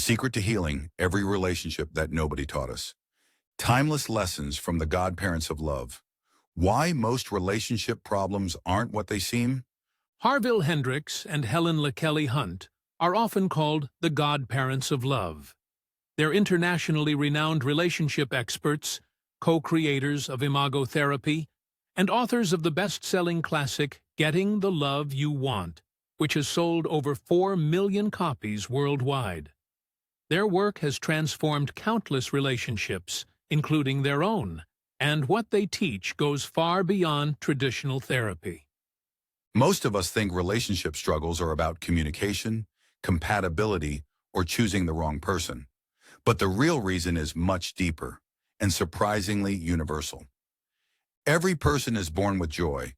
secret to healing every relationship that nobody taught us. Timeless lessons from the godparents of love. Why most relationship problems aren't what they seem? Harville Hendrix and Helen LaKelly Hunt are often called the Godparents of Love. They're internationally renowned relationship experts, co-creators of imago therapy, and authors of the best-selling classic Getting the Love You Want, which has sold over 4 million copies worldwide. Their work has transformed countless relationships, including their own, and what they teach goes far beyond traditional therapy. Most of us think relationship struggles are about communication, compatibility, or choosing the wrong person. But the real reason is much deeper and surprisingly universal. Every person is born with joy.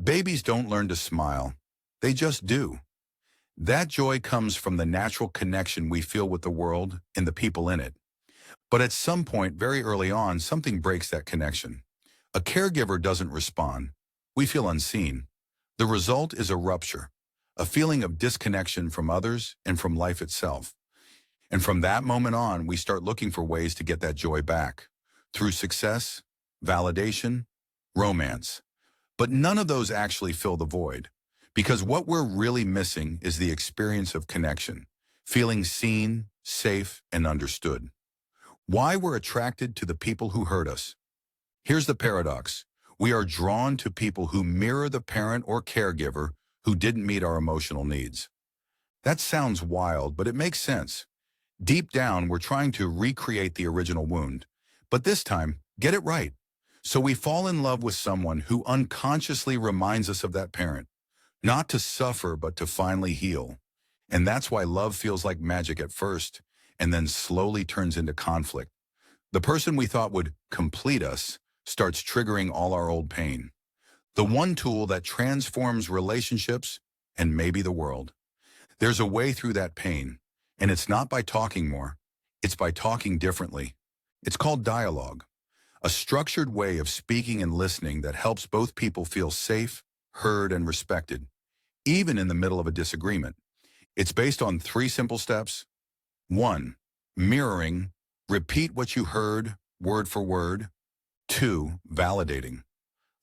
Babies don't learn to smile. They just do. That joy comes from the natural connection we feel with the world and the people in it. But at some point, very early on, something breaks that connection. A caregiver doesn't respond. We feel unseen. The result is a rupture, a feeling of disconnection from others and from life itself. And from that moment on, we start looking for ways to get that joy back, through success, validation, romance. But none of those actually fill the void, because what we're really missing is the experience of connection, feeling seen, safe, and understood. Why we're attracted to the people who hurt us. Here's the paradox. We are drawn to people who mirror the parent or caregiver who didn't meet our emotional needs. That sounds wild, but it makes sense. Deep down, we're trying to recreate the original wound, but this time, get it right. So we fall in love with someone who unconsciously reminds us of that parent, not to suffer, but to finally heal. And that's why love feels like magic at first, and then slowly turns into conflict. The person we thought would complete us starts triggering all our old pain. The one tool that transforms relationships and maybe the world. There's a way through that pain, and it's not by talking more, it's by talking differently. It's called dialogue, a structured way of speaking and listening that helps both people feel safe, heard, and respected, even in the middle of a disagreement. It's based on 3 simple steps. 1. Mirroring. Repeat what you heard, word for word. 2. Validating.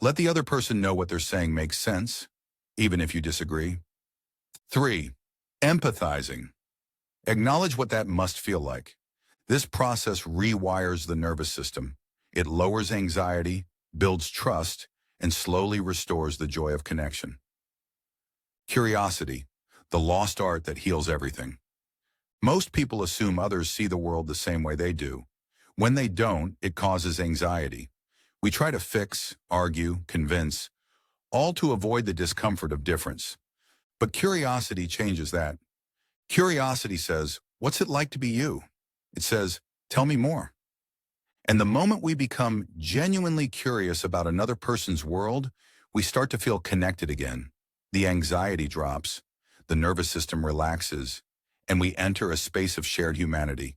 Let the other person know what they're saying makes sense, even if you disagree. 3. Empathizing. Acknowledge what that must feel like. This process rewires the nervous system. It lowers anxiety, builds trust, and slowly restores the joy of connection. Curiosity, the lost art that heals everything. Most people assume others see the world the same way they do. When they don't, it causes anxiety. We try to fix, argue, convince, all to avoid the discomfort of difference. But curiosity changes that. Curiosity says, what's it like to be you? It says, tell me more. And the moment we become genuinely curious about another person's world, we start to feel connected again. The anxiety drops, the nervous system relaxes, and we enter a space of shared humanity.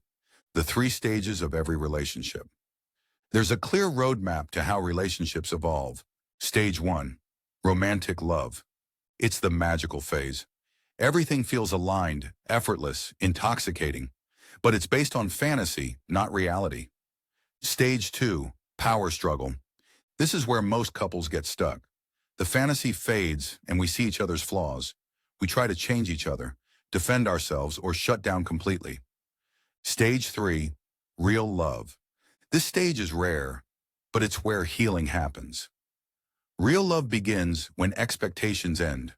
The 3 stages of every relationship. There's a clear roadmap to how relationships evolve. Stage 1, romantic love. It's the magical phase. Everything feels aligned, effortless, intoxicating, but it's based on fantasy, not reality. Stage 2, power struggle. This is where most couples get stuck. The fantasy fades and we see each other's flaws. We try to change each other, defend ourselves, or shut down completely. Stage 3, real love. This stage is rare, but it's where healing happens. Real love begins when expectations end,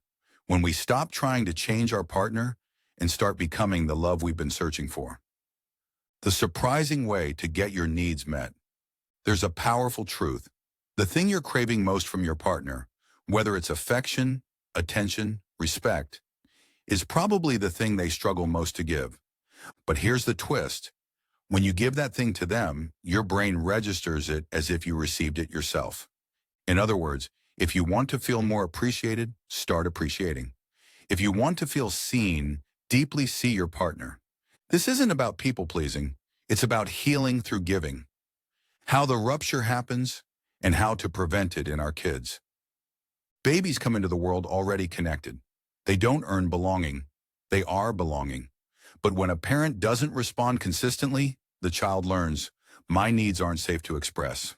when we stop trying to change our partner and start becoming the love we've been searching for. The surprising way to get your needs met. There's a powerful truth. The thing you're craving most from your partner, whether it's affection, attention, respect, is probably the thing they struggle most to give. But here's the twist. When you give that thing to them, your brain registers it as if you received it yourself. In other words, if you want to feel more appreciated, start appreciating. If you want to feel seen, deeply see your partner. This isn't about people-pleasing. It's about healing through giving. How the rupture happens and how to prevent it in our kids. Babies come into the world already connected. They don't earn belonging. They are belonging. But when a parent doesn't respond consistently, the child learns, my needs aren't safe to express.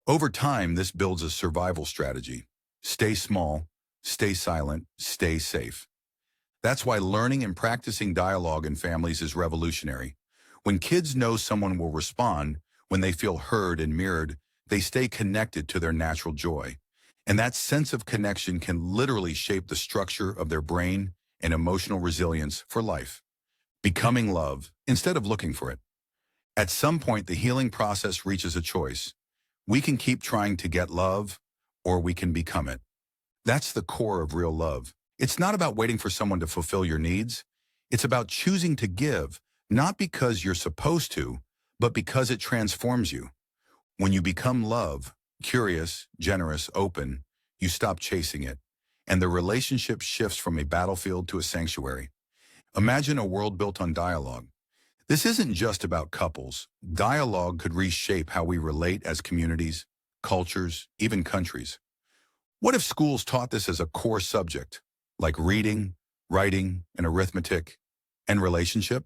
Over time, this builds a survival strategy. Stay small, stay silent, stay safe. That's why learning and practicing dialogue in families is revolutionary. When kids know someone will respond, when they feel heard and mirrored, they stay connected to their natural joy. And that sense of connection can literally shape the structure of their brain and emotional resilience for life. Becoming love instead of looking for it. At some point, the healing process reaches a choice. We can keep trying to get love, or we can become it. That's the core of real love. It's not about waiting for someone to fulfill your needs. It's about choosing to give, not because you're supposed to, but because it transforms you. When you become love, curious, generous, open, you stop chasing it, and the relationship shifts from a battlefield to a sanctuary. Imagine a world built on dialogue. This isn't just about couples. Dialogue could reshape how we relate as communities, cultures, even countries. What if schools taught this as a core subject, like reading, writing, and arithmetic, and relationship?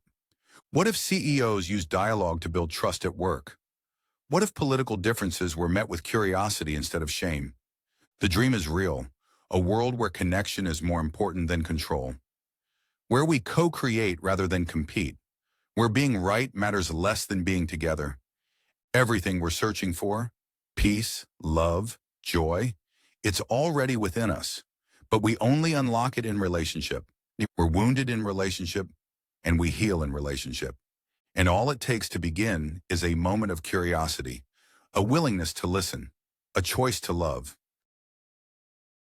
What if CEOs used dialogue to build trust at work? What if political differences were met with curiosity instead of shame? The dream is real, a world where connection is more important than control, where we co-create rather than compete, where being right matters less than being together. Everything we're searching for, peace, love, joy, it's already within us, but we only unlock it in relationship. We're wounded in relationship, and we heal in relationship. And all it takes to begin is a moment of curiosity, a willingness to listen, a choice to love.